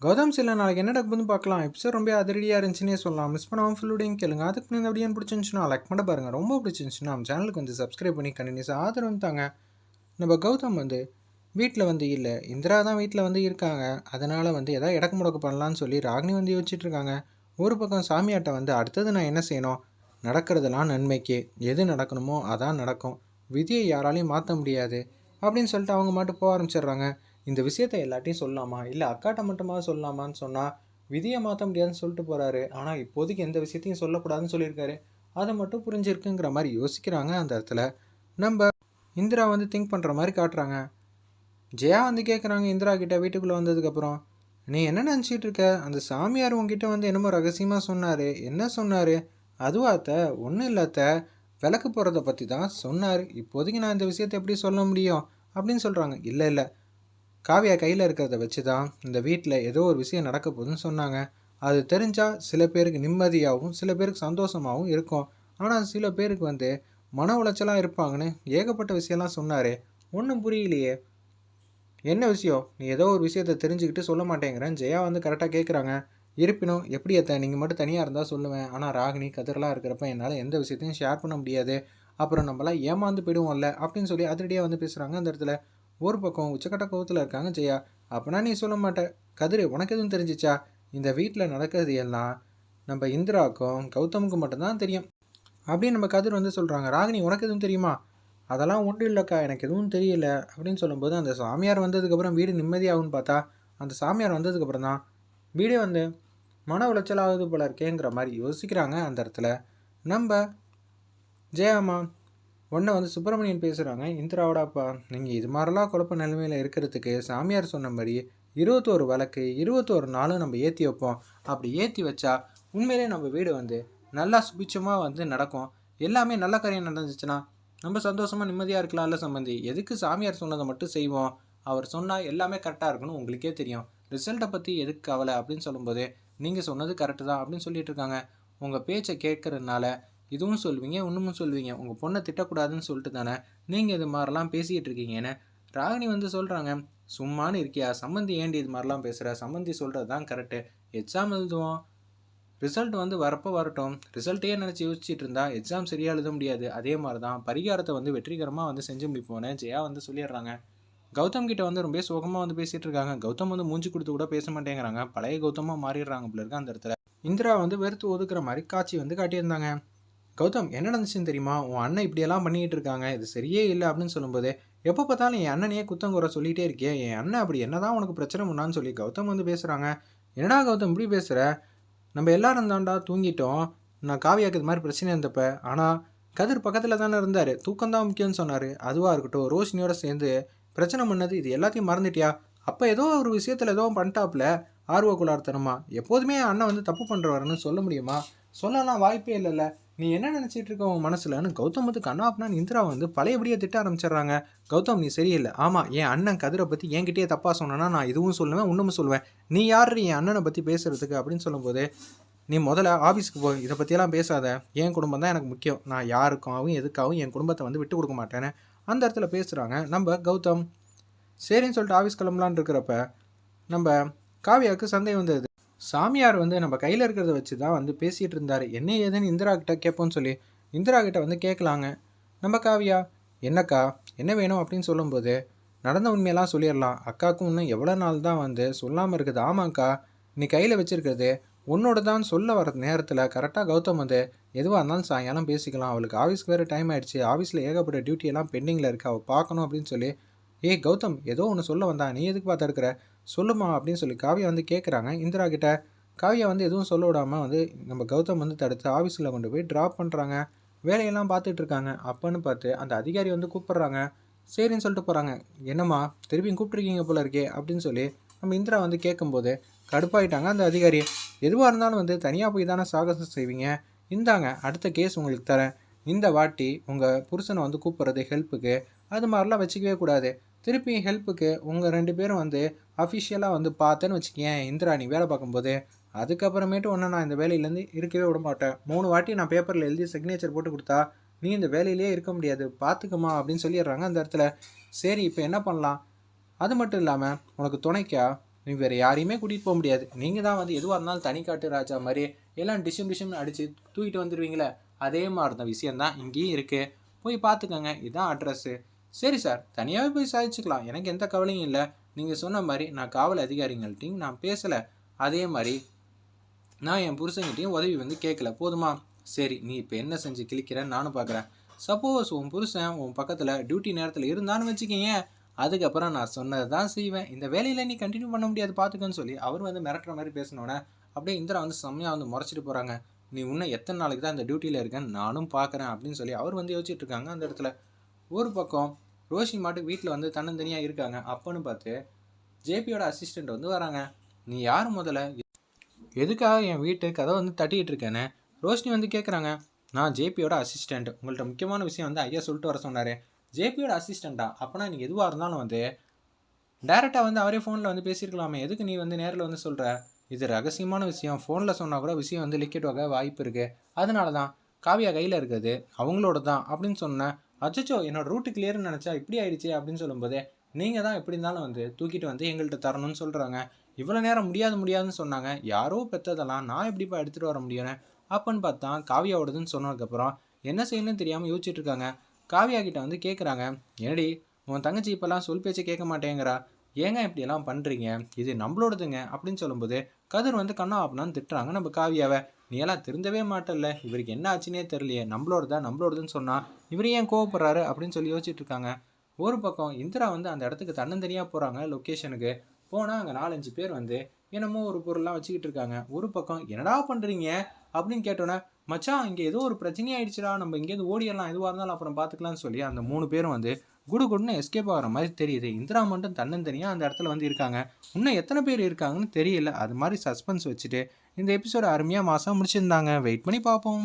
கௌதம் சில நாளைக்கு என்ன நடக்குதுன்னு பார்க்கலாம். எபிசோட் ரொம்ப அதிரடியாக இருந்துச்சுன்னே சொல்லலாம். மிஸ் பண்ணாமல் ஃபுல்லோடையும் கேளுங்க. அதுக்கு இந்த வீடியோ பிடிச்சிருந்துச்சுன்னா லைக் பண்ண பாருங்கள். ரொம்ப பிடிச்சிருந்துச்சுன்னா நம்ம சேனலுக்கு வந்து சப்ஸ்கிரைப் பண்ணி கண்டினியூஸாக ஆதரவு தாங்க. நம்ம கௌதம் வந்து வீட்டில் வந்து இல்லை, இந்திரா தான் வீட்டில் வந்து இருக்காங்க. அதனால் வந்து எதாவது இடக்கு முடக்கு பண்ணலான்னு சொல்லி ராகினி வந்து யோசிச்சுட்டு இருக்காங்க. ஒரு பக்கம் சாமியாட்ட வந்து அடுத்தது நான் என்ன செய்யணும், நடக்கிறதெல்லாம் நன்மைக்கு, எது நடக்கணுமோ அதான் நடக்கும், விதியை யாராலையும் மாற்ற முடியாது அப்படின்னு சொல்லிட்டு அவங்க மட்டும் போக ஆரம்பிச்சிடுறாங்க. இந்த விஷயத்தை எல்லாட்டையும் சொல்லலாமா, இல்லை அக்காட்ட மட்டுமா சொல்லலாமான்னு சொன்னால் விதியை மாற்ற முடியாதுன்னு சொல்லிட்டு போகிறாரு. ஆனால் இப்போதைக்கு எந்த விஷயத்தையும் சொல்லக்கூடாதுன்னு சொல்லியிருக்காரு. அதை மட்டும் புரிஞ்சிருக்குங்கிற மாதிரி யோசிக்கிறாங்க. அந்த இடத்துல நம்ம இந்திரா வந்து திங்க் பண்ணுற மாதிரி காட்டுறாங்க. ஜெயா வந்து கேட்குறாங்க இந்திரா கிட்ட வீட்டுக்குள்ளே வந்ததுக்கப்புறம், நீ என்ன நினச்சிட்டு இருக்க, அந்த சாமியார் உங்ககிட்ட வந்து என்னமோ ரகசியமாக சொன்னார், என்ன சொன்னார்? அதுவா அத்தை? ஒன்றும் இல்லை அத்தை, விளக்கு போகிறத பற்றி தான் சொன்னார். இப்போதைக்கு நான் இந்த விஷயத்தை எப்படி சொல்ல முடியும் அப்படின்னு சொல்கிறாங்க. இல்லை இல்லை, காவியா கையில் இருக்கிறத வச்சு தான் இந்த வீட்டில் ஏதோ ஒரு விஷயம் நடக்க போகுதுன்னு சொன்னாங்க. அது தெரிஞ்சால் சில பேருக்கு நிம்மதியாகவும் சில பேருக்கு சந்தோஷமாகவும் இருக்கும். ஆனால் சில பேருக்கு வந்து மன உளைச்சலாக இருப்பாங்கன்னு ஏகப்பட்ட விஷயம்லாம் சொன்னார். ஒன்றும் புரியலையே, என்ன விஷயம்? நீ ஏதோ ஒரு விஷயத்தை தெரிஞ்சுக்கிட்டு சொல்ல மாட்டேங்கிறேன். ஜெயா வந்து கரெக்டாக கேட்குறாங்க. இருப்பினும் எப்படி அத்தை, நீங்கள் மட்டும் தனியாக இருந்தால் சொல்லுவேன். ஆனால் ராகினி கதிரெலாம் இருக்கிறப்ப என்னால் எந்த விஷயத்தையும் ஷேர் பண்ண முடியாது. அப்புறம் நம்மளாம் ஏமாந்து போயிடுவோம்ல அப்படின்னு சொல்லி அதிரடியாக வந்து பேசுகிறாங்க. அந்த இடத்துல ஒரு பக்கம் உச்சக்கட்ட கோவத்தில் இருக்காங்க ஜெயா. அப்போனா நீ சொல்ல மாட்ட கதிர், உனக்கு எதுவும் தெரிஞ்சிச்சா? இந்த வீட்டில் நடக்கிறது எல்லாம் நம்ம இந்திராவுக்கும் கௌதமுக்கும் மட்டும்தான் தெரியும் அப்படின்னு நம்ம கதிர் வந்து சொல்கிறாங்க. ராகினி, உனக்கு எதுவும் தெரியுமா? அதெல்லாம் ஒன்றும் இல்லைக்கா, எனக்கு எதுவும் தெரியல அப்படின்னு சொல்லும்போது, அந்த சாமியார் வந்ததுக்கப்புறம் வீடு நிம்மதியாகும்னு பார்த்தா, அந்த சாமியார் வந்ததுக்கப்புறம் தான் வீடே வந்து மன உளைச்சலாகுது போல இருக்கேங்கிற மாதிரி யோசிக்கிறாங்க. அந்த இடத்துல நம்ம ஜெயாமா ஒன்றை வந்து சுப்பிரமணியன் பேசுகிறாங்க. இந்திராவோட அப்பா, நீங்கள் இது மாதிரிலாம் குழப்ப நிலைமையில் இருக்கிறதுக்கு சாமியார் சொன்ன மாதிரி 21 வழக்கு 21 நாளும் நம்ம ஏற்றி வைப்போம். அப்படி ஏற்றி வச்சா உண்மையிலே நம்ம வீடு வந்து நல்லா சுபிச்சமாக வந்து நடக்கும். எல்லாமே நல்ல காரியம் நடந்துச்சுன்னா நம்ம சந்தோஷமாக நிம்மதியாக இருக்கலாம்ல சம்பந்தி. எதுக்கு சாமியார் சொன்னதை மட்டும் செய்வோம்? அவர் சொன்னால் எல்லாமே கரெக்டாக இருக்குன்னு உங்களுக்கே தெரியும். ரிசல்ட்டை பற்றி எதுக்கு கவலை அப்படின்னு சொல்லும்போது, நீங்கள் சொன்னது கரெக்டு தான் அப்படின்னு சொல்லிட்டு இருக்காங்க. உங்கள் பேச்சை கேட்கறதுனால இதுவும் சொல்வீங்க, இன்னமும் சொல்வீங்க. உங்கள் பொண்ணை திட்டக்கூடாதுன்னு சொல்லிட்டு தானே நீங்கள் இது மாதிரிலாம் பேசிக்கிட்டு இருக்கீங்கன்னு ராகினி வந்து சொல்கிறாங்க. சும்மானு இருக்கியா சம்மந்தி, ஏண்டி இது மாதிரிலாம் பேசுகிற? சம்மந்தி சொல்கிறது தான் கரெக்டு. எக்ஸாம் எழுதுவோம், ரிசல்ட் வந்து வரப்போ வரட்டும். ரிசல்ட்டையே நினச்சி யோசிச்சுட்டு இருந்தா எக்ஸாம் சரியாக எழுத முடியாது. அதே மாதிரி தான் பரிகாரத்தை வந்து வெற்றிகரமாக வந்து செஞ்சு முடிப்போன்னு ஜெயா வந்து சொல்லிடுறாங்க. கௌதம் கிட்ட வந்து ரொம்ப சோகமாக வந்து பேசிகிட்டு இருக்காங்க. கௌதம் வந்து மூஞ்சி கொடுத்து கூட பேச மாட்டேங்கிறாங்க. பழைய கௌதமாக மாறிடுறாங்க போல இருக்கு. அந்த இடத்துல இந்திரா வந்து வெறுத்து ஒதுக்குற மாதிரி காட்சி வந்து காட்டியிருந்தாங்க. கௌதம், என்ன நடந்துச்சுன்னு தெரியுமா? உன் அண்ணன் இப்படியெல்லாம் பண்ணிக்கிட்டு இருக்காங்க, இது சரியே இல்லை அப்படின்னு சொல்லும்போது, எப்போ பார்த்தாலும் என் அண்ணனையே குத்தங்குறை சொல்லிகிட்டே இருக்கே, என் அண்ணன் அப்படி என்னதான் உனக்கு பிரச்சனை பண்ணான்னு சொல்லி கௌதம் வந்து பேசுகிறாங்க. என்னடா கௌதம் இப்படி பேசுகிற? நம்ம எல்லாரும் தாண்டா தூங்கிட்டோம். நான் காவியாக்கு இது மாதிரி பிரச்சனை இருந்தப்ப. ஆனால் கதிர் பக்கத்தில் தானே இருந்தார், தூக்கம் தான் முக்கியம்னு சொன்னார். அதுவாக இருக்கட்டும், ரோஷினியோட சேர்ந்து பிரச்சனை பண்ணது, இது எல்லாத்தையும் மறந்துட்டியா? அப்போ ஏதோ ஒரு விஷயத்தில் ஏதோ பண்ணிட்டாப்புல, ஆர்வ குளார்த்தனமா. எப்போதுமே அண்ணன் வந்து தப்பு பண்ணுறவருன்னு சொல்ல முடியுமா? சொல்லலாம் வாய்ப்பே இல்லைல்ல. நீ என்ன நினச்சிட்டு இருக்க உன் மனசுலன்னு கௌதம் வந்து கண்ணாப்னா இந்திரா வந்து பழையபடியே திட்ட ஆரம்பிச்சிடுறாங்க. கௌதம், நீ சரியில்லை. ஆமாம், என் அண்ணன் கதிரை பற்றி என்கிட்டயே தப்பாக சொன்னா நான் இதுவும் சொல்லுவேன், இன்னமும் சொல்லுவேன். நீ யார் என் அண்ணனை பற்றி பேசுகிறதுக்கு அப்படின்னு சொல்லும்போது, நீ முதல்ல ஆஃபீஸுக்கு போய் இதை பற்றியெல்லாம் பேசாத. என் குடும்பம் தான் எனக்கு முக்கியம். நான் யாருக்காகவும் எதுக்காகவும் என் குடும்பத்தை வந்து விட்டு கொடுக்க மாட்டேன்னு அந்த இடத்துல பேசுகிறாங்க நம்ம கௌதம். சரின்னு சொல்லிட்டு ஆஃபீஸ் கிளம்பலான்னு இருக்கிறப்ப நம்ம காவியாவுக்கு சந்தேகம் வந்தது. சாமியார் வந்து நம்ம கையில் இருக்கிறத வச்சு தான் வந்து பேசிகிட்டு இருந்தார். என்ன ஏதுன்னு இந்திரா கிட்ட கேட்போன்னு சொல்லி இந்திரா கிட்ட வந்து கேட்கலாங்க. நம்ம காவியா, என்னக்கா என்ன வேணும் அப்படின்னு சொல்லும்போது, நடந்த உண்மையெல்லாம் சொல்லிடலாம். அக்காவுக்கும் இன்னும் எவ்வளோ நாள் தான் வந்து சொல்லாமல் இருக்குது. ஆமாக்கா, நீ கையில் வச்சுருக்கிறது உன்னோட தான் சொல்ல வர நேரத்தில் கரெக்டாக கௌதம் வந்து எதுவாக இருந்தாலும் சாயங்காலம் பேசிக்கலாம். அவளுக்கு ஆஃபீஸ்க்கு வேறு டைம் ஆகிடுச்சு, ஆஃபீஸில் ஏகப்பட்ட டியூட்டியெல்லாம் பெண்டிங்கில் இருக்குது, அவள் பார்க்கணும் அப்படின்னு சொல்லி. ஏய் கௌதம், ஏதோ ஒன்று சொல்ல வந்தா, நீ எதுக்கு பார்த்து எடுக்கிற, சொல்லுமா அப்படின்னு சொல்லி காவியா வந்து கேட்குறாங்க இந்திரா கிட்ட. காவியா வந்து எதுவும் சொல்ல விடாமல் வந்து நம்ம கௌதம் வந்து தடுத்து ஆஃபீஸில் கொண்டு போய் ட்ராப் பண்ணுறாங்க. வேலையெல்லாம் பார்த்துட்டு இருக்காங்க. அப்போன்னு பார்த்து அந்த அதிகாரி வந்து கூப்பிட்றாங்க. சரின்னு சொல்லிட்டு போகிறாங்க. என்னம்மா திருப்பியும் கூப்பிட்ருக்கீங்க போல இருக்கே அப்படின்னு சொல்லி நம்ம இந்திரா வந்து கேட்கும்போது கடுப்பாயிட்டாங்க அந்த அதிகாரி. எதுவாக இருந்தாலும் வந்து தனியாக போய் தானே சாகசம் செய்வீங்க, இந்தாங்க அடுத்த கேஸ் உங்களுக்கு தரேன். இந்த வாட்டி உங்கள் புருஷனை வந்து கூப்பிட்றது ஹெல்ப்புக்கு, அது மாதிரிலாம் வச்சுக்கவே கூடாது. திருப்பி ஹெல்ப்புக்கு உங்கள் 2 பேரும் வந்து அஃபிஷியலாக வந்து பார்த்தேன்னு வச்சுக்கேன் இந்திரா, நீ வேலை பார்க்கும்போது அதுக்கப்புறமேட்டு ஒன்று நான் இந்த வேலையிலேருந்து இருக்கவே விட மாட்டேன். 3 வாட்டி நான் பேப்பரில் எழுதி சிக்னேச்சர் போட்டு கொடுத்தா நீ இந்த வேலையிலே இருக்க முடியாது, பார்த்துக்கமா அப்படின்னு சொல்லிடுறாங்க அந்த இடத்துல. சரி, இப்போ என்ன பண்ணலாம்? அது மட்டும் இல்லாமல் உனக்கு துணைக்கா நீ வேறு யாரையுமே கூட்டிகிட்டு போக முடியாது. நீங்கள் தான் வந்து எதுவாக இருந்தாலும் தனி காட்டு ராஜா மாதிரி எல்லாம் டிஷ்யூம் அடித்து தூக்கிட்டு வந்துடுவீங்களே, அதே மாதிரி தான் விஷயந்தான் இங்கேயும் இருக்குது. போய் பார்த்துக்கோங்க, இதுதான் அட்ரஸ்ஸு. சரி சார், தனியாகவே போய் சாதிச்சுக்கலாம், எனக்கு எந்த கவலையும் இல்லை. நீங்கள் சொன்ன மாதிரி நான் காவல் அதிகாரிங்கள்ட்டையும் நான் பேசலை, அதே மாதிரி நான் என் புருஷன்கிட்டையும் உதவி வந்து கேட்கல, போதுமா? சரி, நீ இப்போ என்ன செஞ்சு கிழிக்கிறேன்னு நானும் பார்க்குறேன். சப்போஸ் உன் புருஷன் உன் பக்கத்தில் டியூட்டி நேரத்தில் இருந்தான்னு வச்சுக்கிங்க, அதுக்கப்புறம் நான் சொன்னதை தான் செய்வேன். இந்த வேலையில் நீ கண்டினியூ பண்ண முடியாது, பார்த்துக்கன்னு சொல்லி அவர் வந்து மிரட்டுற மாதிரி பேசினோன்னே அப்படியே இந்திரா வந்து செம்மையாக வந்து முறைச்சிட்டு போகிறாங்க. நீ இன்னும் எத்தனை நாளைக்கு தான் இந்த டியூட்டியில் இருக்கேன்னு நானும் பார்க்குறேன் அப்படின்னு சொல்லி அவர் வந்து யோசிச்சுட்டு இருக்காங்க. அந்த இடத்துல ஒரு பக்கம் ரோஷி மாட்டுக்கு வீட்டில் வந்து தன்னந்தனியாக இருக்காங்க. அப்போன்னு பார்த்து ஜேபியோட அசிஸ்டண்ட் வந்து வராங்க. நீ யார் முதல்ல, எதுக்காக என் வீட்டு கதை வந்து தட்டிகிட்டு இருக்கேன்னு ரோஷினி வந்து கேட்குறாங்க. நான் ஜேபியோட அசிஸ்டண்ட், உங்கள்கிட்ட முக்கியமான விஷயம் வந்து ஐயா சொல்லிட்டு வர சொன்னார். ஜேபியோட அசிஸ்டண்ட்டா? அப்போனா நீங்கள் எதுவாக இருந்தாலும் வந்து டேரெக்டாக வந்து அவரே ஃபோனில் வந்து பேசியிருக்கலாமே, எதுக்கு நீ வந்து நேரில் வந்து சொல்கிற? இது ரகசியமான விஷயம், ஃபோனில் சொன்னால் கூட விஷயம் வந்து லிக்கெட் ஆக வாய்ப்பு இருக்குது, அதனால தான். காவியா கையில் இருக்குது, அவங்களோட தான் அப்படின்னு சொன்னேன். அச்சச்சோ, என்னோட ரூட்டு கிளியர்னு நினச்சா இப்படி ஆயிடுச்சு அப்படின்னு சொல்லும்போது, நீங்கள் தான் எப்படி இருந்தாலும் வந்து தூக்கிட்டு வந்து எங்கள்கிட்ட தரணும்னு சொல்கிறாங்க. இவ்வளோ நேரம் முடியாதுன்னு சொன்னாங்க, யாரோ பெற்றதெல்லாம் நான் எப்படிப்பா எடுத்துகிட்டு வர முடியும்னு அப்போன்னு பார்த்தா காவியாவோடதுன்னு சொன்னதுக்கப்புறம் என்ன செய்யணும்னு தெரியாமல் யோசிச்சுட்டு இருக்காங்க. காவியா கிட்ட வந்து கேட்குறாங்க, என்னடி உன் தங்கச்சி இப்போல்லாம் சொல் பேச்சை கேட்க மாட்டேங்கிறா, ஏங்க இப்படியெல்லாம் பண்ணுறீங்க, இது நம்மளோடதுங்க அப்படின்னு சொல்லும்போது கதிர் வந்து கண்ணா அப்படின்னான்னு திட்டுறாங்க நம்ம காவியாவை. நீ எல்லாம் திருந்தவே மாட்டல்ல, இவருக்கு என்ன ஆச்சுன்னே தெரியலையே, நம்மளோடதுன்னு சொன்னால் இவர் ஏன் கோவப்படுறாரு அப்படின்னு சொல்லி யோசிச்சுட்டு இருக்காங்க. ஒரு பக்கம் இந்திரா வந்து அந்த இடத்துக்கு தன்னந்தனியாக போகிறாங்க லொக்கேஷனுக்கு. போனால் அங்கே 4-5 பேர் வந்து என்னமோ ஒரு பொருள்லாம் வச்சுக்கிட்டு இருக்காங்க. ஒரு பக்கம் என்னடா பண்ணுறீங்க அப்படின்னு கேட்டோன்னே, மச்சான் இங்கே ஏதோ ஒரு பிரச்சனையாயிடுச்சுடா, நம்ம இங்கேருந்து ஓடிடலாம், எதுவாக இருந்தாலும் அப்புறம் பார்த்துக்கலாம்னு சொல்லி அந்த 3 பேரும் வந்து குடுன்னு எஸ்கேப் ஆகிற மாதிரி தெரியுது. இந்திரா மட்டும் தன்னந்தனியாக அந்த இடத்துல வந்து இருக்காங்க. இன்னும் எத்தனை பேர் இருக்காங்கன்னு தெரியல. அது மாதிரி சஸ்பென்ஸ் வச்சுட்டு இந்த எபிசோட அருமையாக மாதம் முடிச்சிருந்தாங்க. வெயிட் பண்ணி பார்ப்போம்.